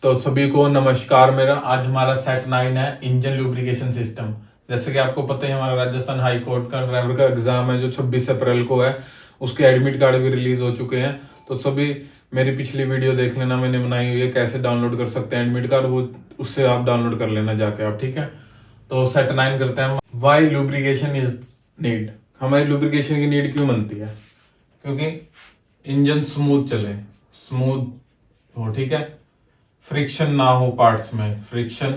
तो सभी को नमस्कार। मेरा आज हमारा सेट 9 है इंजन लुब्रिकेशन सिस्टम। जैसे कि आपको पता है हमारा राजस्थान हाई कोर्ट का ड्राइवर का एग्जाम है जो 26 अप्रैल को है। उसके एडमिट कार्ड भी रिलीज हो चुके हैं। तो सभी मेरी पिछली वीडियो देख लेना, मैंने बनाई हुई है कैसे डाउनलोड कर सकते हैं एडमिट कार्ड, वो उससे आप डाउनलोड कर लेना जाके आप, ठीक है। तो सेट 9 करते हैं। Why lubrication is need. हमारी लुब्रिकेशन की नीड क्यों बनती है? क्योंकि इंजन स्मूथ चले, स्मूथ हो, ठीक है, फ्रिक्शन ना हो पार्ट्स में, फ्रिक्शन,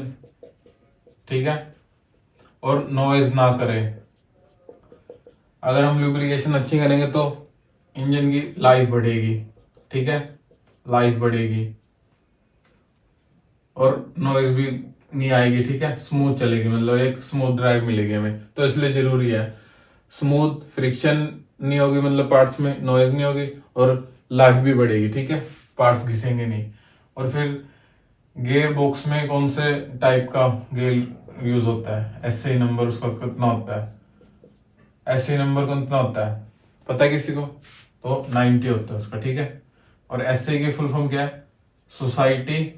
ठीक है, और नॉइज ना करे। अगर हम लुब्रिकेशन अच्छी करेंगे तो इंजन की लाइफ बढ़ेगी, ठीक है, लाइफ बढ़ेगी और नॉइज भी नहीं आएगी, ठीक है, स्मूथ चलेगी, मतलब एक स्मूथ ड्राइव मिलेगी हमें। तो इसलिए जरूरी है स्मूथ, फ्रिक्शन नहीं होगी, मतलब पार्ट्स में नॉइज नहीं होगी और लाइफ भी बढ़ेगी, ठीक है, पार्ट्स घिसेंगे नहीं। और फिर गियर बॉक्स में कौन से टाइप का गियर यूज होता है? एसआई नंबर उसका कितना होता है? एसआई नंबर कितना होता है पता है किसी को? तो 90 होता है उसका, ठीक है। और एसआई की फुल फॉर्म क्या है? Society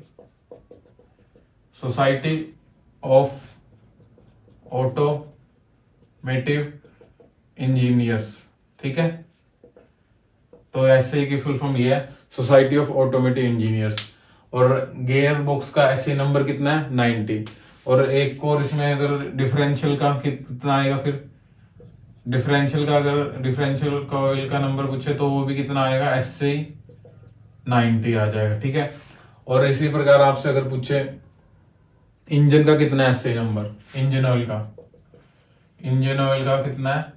society of automotive engineers, ठीक है। तो एसआई की फुल फॉर्म ये है, सोसाइटी ऑफ ऑटोमेटिव इंजीनियर्स। और गियर बॉक्स का एसआई नंबर कितना है? 90। और एक और इसमें अगर डिफरेंशियल का कितना आएगा, फिर डिफरेंशियल का, अगर डिफरेंशियल कॉइल का नंबर पूछे तो वो भी कितना आएगा? एसआई 90 आ जाएगा, ठीक है। और इसी प्रकार आपसे अगर पूछे इंजन का कितना है एसआई नंबर, इंजन ऑयल का, इंजन ऑयल का कितना है?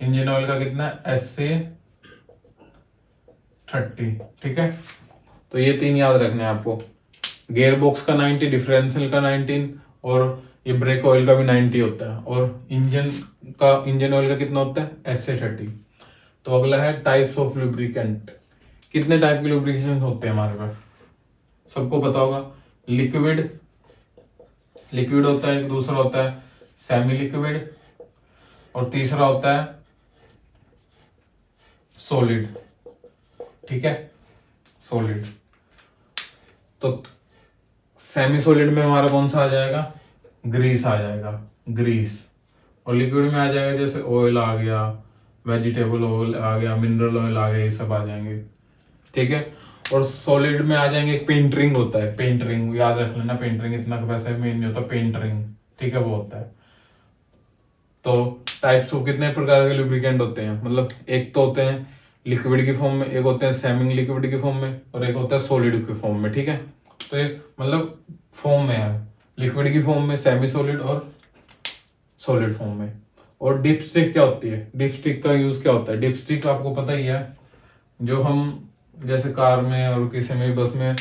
इंजन ऑयल का कितना है? एसआई 30, ठीक है। तो ये तीन याद रखने हैं आपको, गियर बॉक्स का 90, डिफरेंशियल का 19 और ये ब्रेक ऑयल का भी 90 होता है। और इंजन ऑयल का कितना होता है? एसए 30। तो अगला है टाइप्स ऑफ लुब्रिकेंट। कितने टाइप के लुब्रिकेशन होते हैं हमारे पास? सबको पता होगा, लिक्विड, लिक्विड होता है, एक दूसरा होता है सेमी लिक्विड और तीसरा होता है सॉलिड, ठीक है, सॉलिड। तो सेमी सॉलिड में हमारा कौन सा आ जाएगा? ग्रीस आ जाएगा, ग्रीस। और लिक्विड में आ जाएगा जैसे ऑयल आ गया, वेजिटेबल ऑयल आ गया, मिनरल ऑयल आ गया, ये सब आ जाएंगे, ठीक है। और सॉलिड में आ जाएंगे, एक पेंट रिंग होता है, पेंट रिंग याद रख लेना, पेंट रिंग इतना पैसा में नहीं होता, पेंट रिंग, ठीक है, वो होता है। तो टाइप्स ऑफ कितने प्रकार के लुब्रिकेंट होते हैं, मतलब एक तो होते हैं लिक्विड की फॉर्म में, एक होते हैं सेमी लिक्विड की फॉर्म में और एक होता है सॉलिड की फॉर्म में, ठीक है। तो ये मतलब फॉर्म में है, लिक्विड की फॉर्म में, सेमी सॉलिड और सॉलिड फॉर्म में। और डिपस्टिक क्या होती है? डिपस्टिक का यूज क्या होता है? डिपस्टिक आपको पता ही है, जो हम जैसे कार में और किसी में बस में,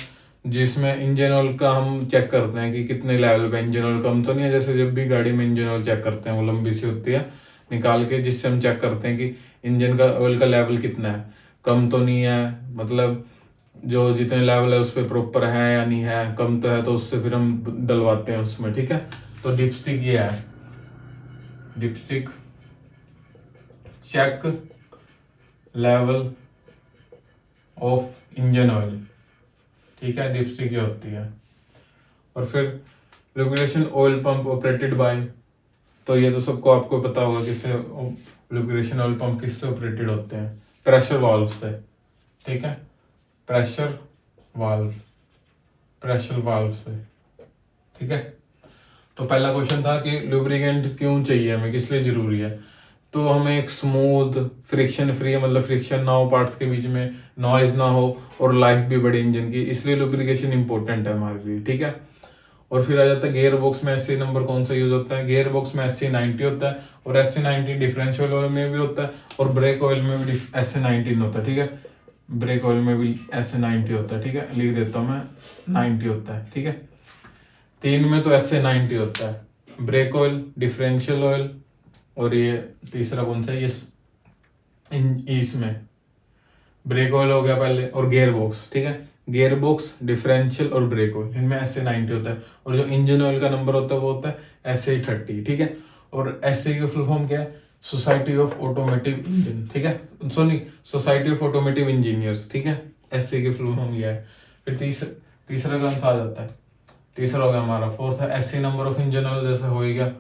जिसमें इंजन ऑयल का हम चेक करते हैं कि कितने लेवल पे इंजन ऑयल कम तो नहीं है। जैसे जब भी गाड़ी में इंजन ऑयल चेक करते हैं, वो लंबी सी होती है निकाल के, जिससे हम चेक करते हैं कि इंजन का ऑयल का लेवल कितना है, कम तो नहीं है, मतलब जो जितने लेवल है उस पर प्रॉपर है या नहीं है, कम तो है तो उससे फिर हम डलवाते हैं उसमें, ठीक है। तो डिपस्टिक ये है, dipstick check level of engine oil, ठीक है, डिपस्टिक ये होती है। और फिर lubrication oil pump operated by, तो ये तो सबको आपको पता होगा किससे लुब्रिकेशन ऑयल पंप किससे ऑपरेटेड होते हैं? प्रेशर वाल्व से, ठीक है, प्रेशर वाल्व, प्रेशर वाल्व से, ठीक है। तो पहला क्वेश्चन था कि लुब्रिकेंट क्यों चाहिए हमें, किस लिए जरूरी है? तो हमें एक स्मूथ, फ्रिक्शन फ्री, मतलब फ्रिक्शन ना हो पार्ट्स के बीच में, नॉइज ना हो और लाइफ भी बढ़े इंजन की, इसलिए लुब्रिकेशन इंपॉर्टेंट है हमारे लिए, ठीक है। और फिर आ जाता है गियर बॉक्स में एससी नंबर कौन सा यूज होता है? गियर बॉक्स में एससी 90 होता है और एससी 90 डिफरेंशियल ऑयल में भी होता है और ब्रेक ऑयल में भी एससी 19 होता है, ठीक है। ब्रेक ऑयल में भी एससी 90 होता है, ठीक है, लिख देता हूँ मैं, 90 होता है, ठीक है। तीन में तो एससी 90 होता है, ब्रेक ऑयल, डिफरेंशियल ऑयल और ये तीसरा कौन सा है, ये इसमें ब्रेक ऑयल हो गया पहले, और गियर बॉक्स, ठीक है, गियर बॉक्स, डिफरेंशियल और ब्रेक ऑयल, इनमें एसए 90 होता है। और जो इंजन ऑयल का नंबर होता है वो होता है एसए 30, ठीक है। और एसए की फुल फॉर्म क्या है? सोसाइटी ऑफ ऑटोमेटिव इंजन, ठीक है, सोसाइटी ऑफ ऑटोमेटिव इंजीनियर्स, ठीक है, एसए की फुल फॉर्म यह है। फिर तीसरा कौन सा आ जाता है? तीसरा हो गया हमारा। फोर्थ है SC number of engine oil, जैसे हो ही गया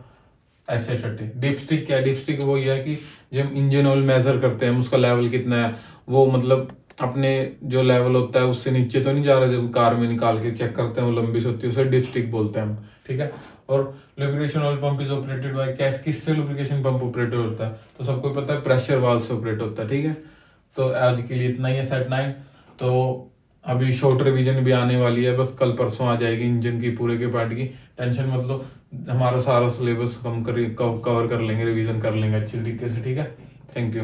SA30। डिपस्टिक क्या है? डिपस्टिक वो ये है कि जब हम इंजन ऑयल मेजर करते हैं उसका लेवल कितना है, वो मतलब अपने जो लेवल होता है उससे नीचे तो नहीं जा रहा, जब कार में निकाल के चेक करते हैं वो लंबी से होती है, उसे डिपस्टिक बोलते हैं हम, ठीक है। और lubrication oil pump is operated by, किससे लुब्रिकेशन पंप ऑपरेट होता है? तो सबको पता है प्रेशर वाल्व से ऑपरेट होता है, ठीक है। तो आज के लिए इतना ही है सेट 9। तो अभी शॉर्ट रिवीजन भी आने वाली है, बस कल परसों आ जाएगी इंजन की पूरे के पार्ट की, टेंशन मत लो। हमारा सारा सिलेबस कवर कर लेंगे, रिवीजन कर लेंगे अच्छी तरीके से, ठीक है। Thank you.